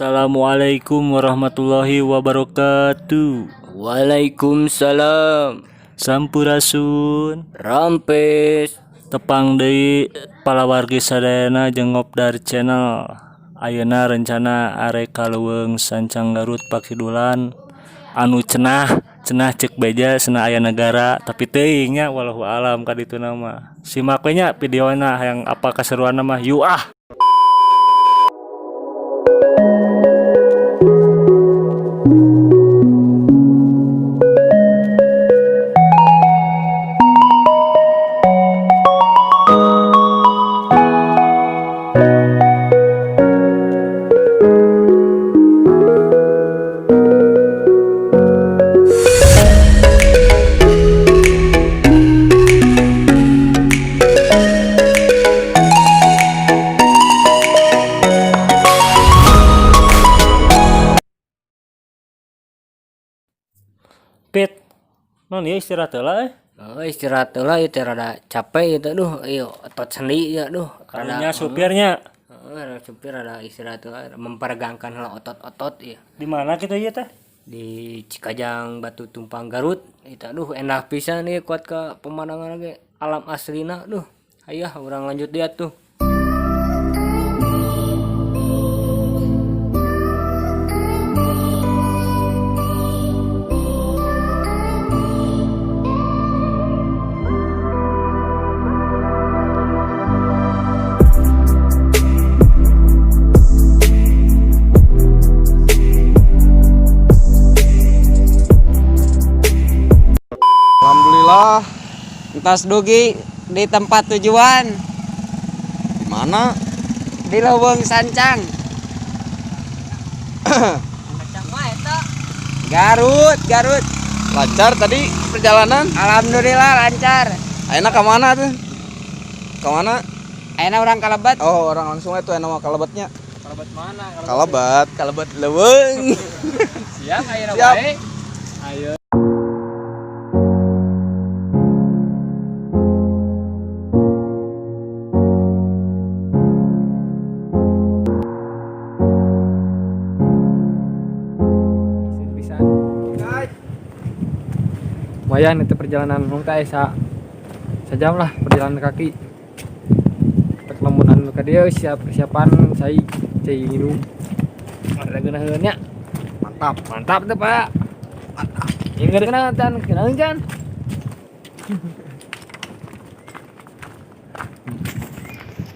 Assalamualaikum warahmatullahi wabarakatuh. Waalaikumsalam. Sampurasun. Rampes. Tepang deui palawargi sadayana jeung Ngobdar Channel. Ayeuna rencana arek kaleuweung sancang Garut Pakidulan anu cenah cek beja cenah aya negara tapi teuing nya wallahu alam ka ditu nama. Simak we nya videona hayang apa kaseruanna mah yu ah. Pit, non ieu istirahat heula Istirahat heula ieu teh rada capek ieu duh, ieu otot sendi ya duh. Karunya supirnya. Supir rada istirahat heula memperegangkan heula otot-otot ieu. Di mana kita ieu teh? Di Cikajang Batu Tumpang Garut. Eta duh enak pisan ieu kuat ka pemandangan ge alam aslina duh. Hayah urang lanjut dia tuh. Alhamdulillah, entas dugi di tempat tujuan. Di mana? Di Leuweung Sancang. Garut. Lancar tadi perjalanan? Alhamdulillah lancar. Ayeuna ka mana tuh? Ka mana? Ayeuna urang Kalebat. Oh, orang langsung itu nama Kalebatnya. Kalebat mana? Kalebat Leuweung. Siap, ayeuna Siap. bae. Ayo. Lumayan itu perjalanan muka sejam lah perjalanan kaki. Perlamunan ke dia persiapan saya minum. Ada geunaheunnya. Mantap tuh Pak. Mantap. Yang kenal kan?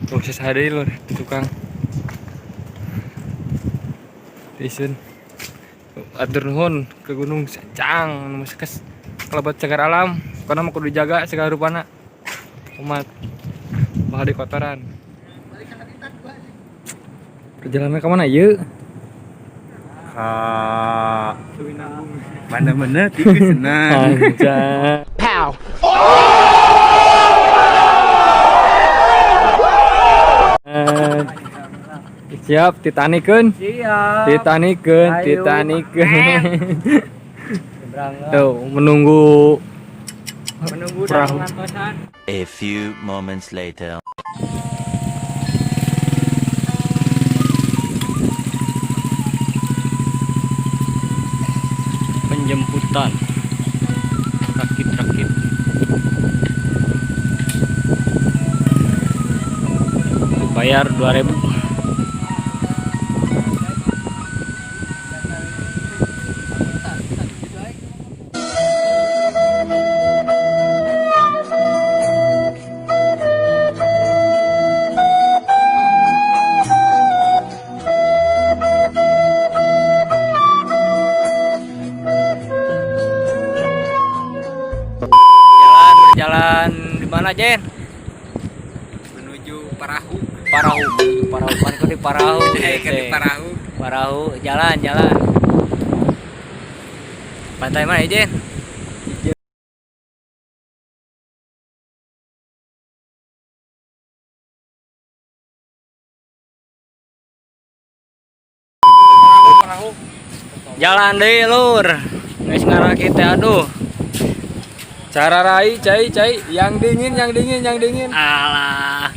Tuh saya deui lur tukang. Isun. Atur nuhun ke Gunung Sancang nu sakes kalabat cagar alam karena mau kudu jaga segala rupana umat bakal di kotoran. Perjalanan ke mana yuk? Mana-mana tikus senang. Anjay. Pow. Siap Titanickeun. Siap. Titanickeun. Tuh menunggu perahu. A few moments later. Penjemputan rakit-rakit. Bayar 2.000. Jalan di mana, Jen? Menuju Parahu. Menuju Parahu. Kan di Parahu. Di Parahu. Parahu, jalan. Pantai mana, Jen? Parahu. Jalan deh, Lur. Geus ngarakit teh aduh. Cara rai cai yang dingin. Alah.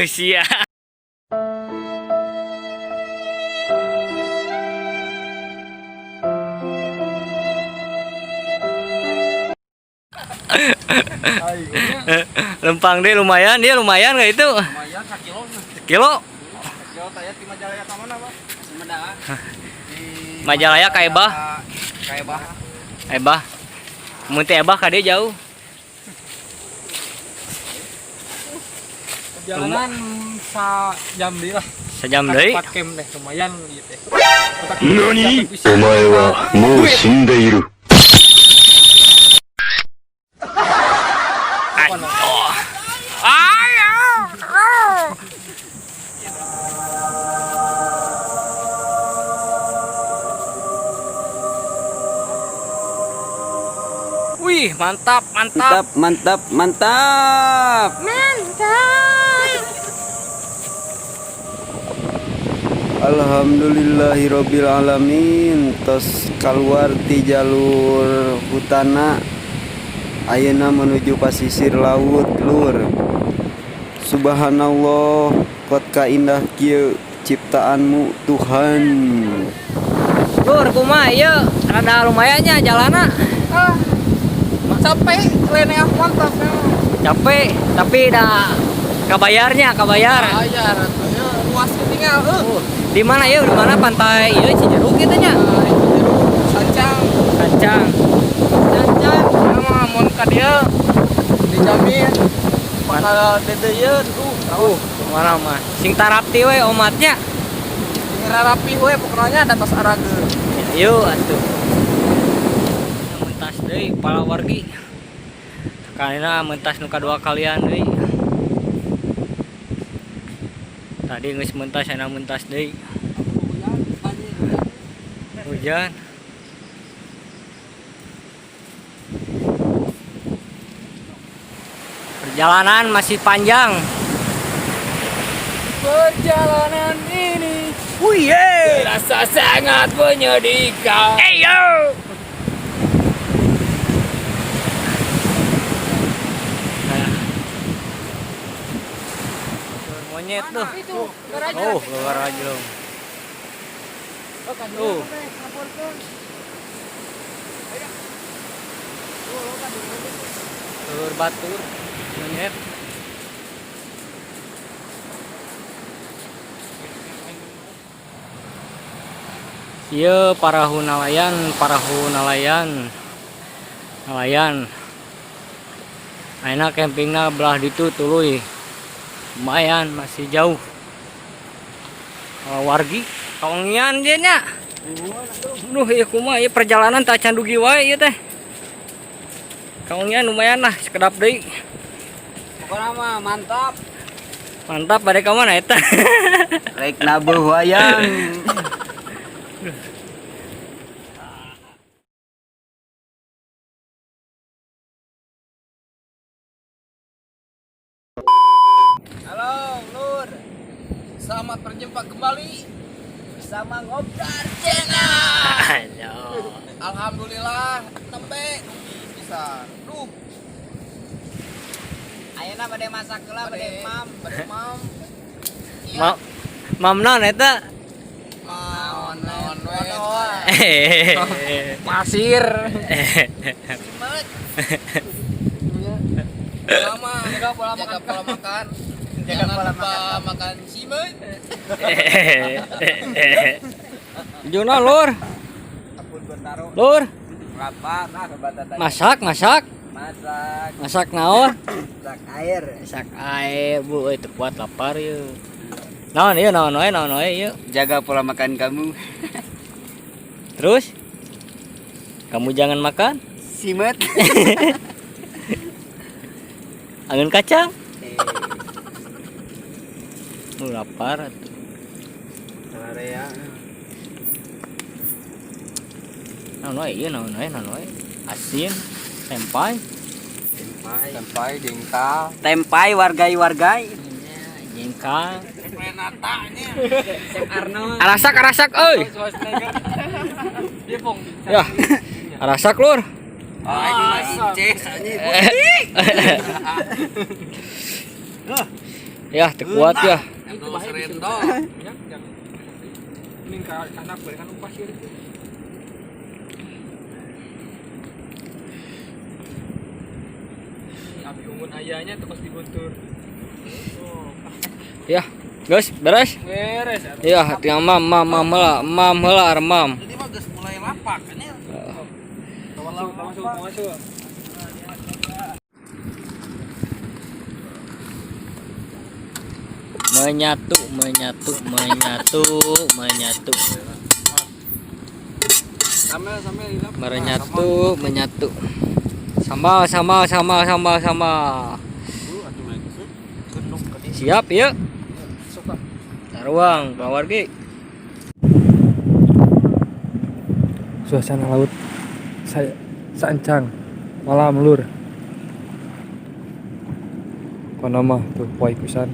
Sia. Lempang deh lumayan, dia lumayan gak itu? Lumayan sakilo. Kilo. Sakilo tanya di Majalaya ka mana, Pak? Sumedang. Majalaya ka Ebah. Ka Ebah. Ebah. Mun teh Ebah ka dia jauh. Perjalanan jam deui lah. Sejam deui. 4 camp deh, lumayan gitu. NANI?お前はもう死んでいる。 Wih, mantap, mantap. Mantap. Alhamdulillahirabbil alamin. Tos keluar ti jalur hutana. Ayeuna menuju pasisir laut, Lur. Subhanallah, kot ka indah kieu ciptaanmu Tuhan. Lur, kumaha ieu? Rada lumayannya jalana. Capek, lene mantap. Capek, tapi dah kabayar. Ajar, luas tinggal. Di mana ya? Di mana pantai ieu Cijeruk kitu nya? Sancang, Kancang. nama mun ka dieu dijamin bakal dedeyeun Mana mah? Sing tarapti we omatnya. ngira rapi we pokoknya ada tos arageun. Yuk atuh. Mentas deui palawargi. Karena mentas nu kadua kalian deui. Tadi geus mentas cenah mentas deui. Hujan. Perjalanan masih panjang. Perjalanan ini Wih, terasa sangat menyedihkan. yo. Monyet tuh. Oh, keluar aja dong. Tuh. Telur batur, monyet. Iya, parahu nelayan. Ayeuna campingna belah ditu tuluy. Lumayan masih jauh. Wargi kawangian dia nya. Duh, ieu kumaha ieu perjalanan tak can dugi wae ieu teh. Kawangian lumayan lah sekedap deui. Pokoknya mah mantap. Mantap bade ka mana eta? Rek nabuh wayang. Halo, Nur. Selamat berjumpa kembali bersama Ngobdar Channel. Alhamdulillah nembe bisa. Duh. Ayeuna bade masak heula Bade mam. Mam naon eta? Naon we. Pasir. Jaga pola makan. Jangan lupa makan simet. Juna lur. Lur, Berapa? Nah, kebatatan. masak. Masak. Masak naon? Masak air. Masak air, Bu. Itu kuat lapar yeuh. Naon wae yeuh. Jaga pola makan kamu. Terus kamu jangan makan Simet. angin kacang. Lapar atuh. Area. Naon wae? Asin, tempai. Tempai jengkal. Tempai wargai. Jengkal. Arasak euy. Ya. Arasak lur. Ya, teu kuat ya. mun ayahnya terus diguntur. Ya, guys, beres. Beres. Iya, tinggal mam heula remam. Jadi mah geus mulai lapak kan ya. Masuk. Menyatu. Menyatu. Sambal. Siap ya. Taruang, keluarga. Suasana laut saya sancang malam lur. Kono mah tuh poe pisan.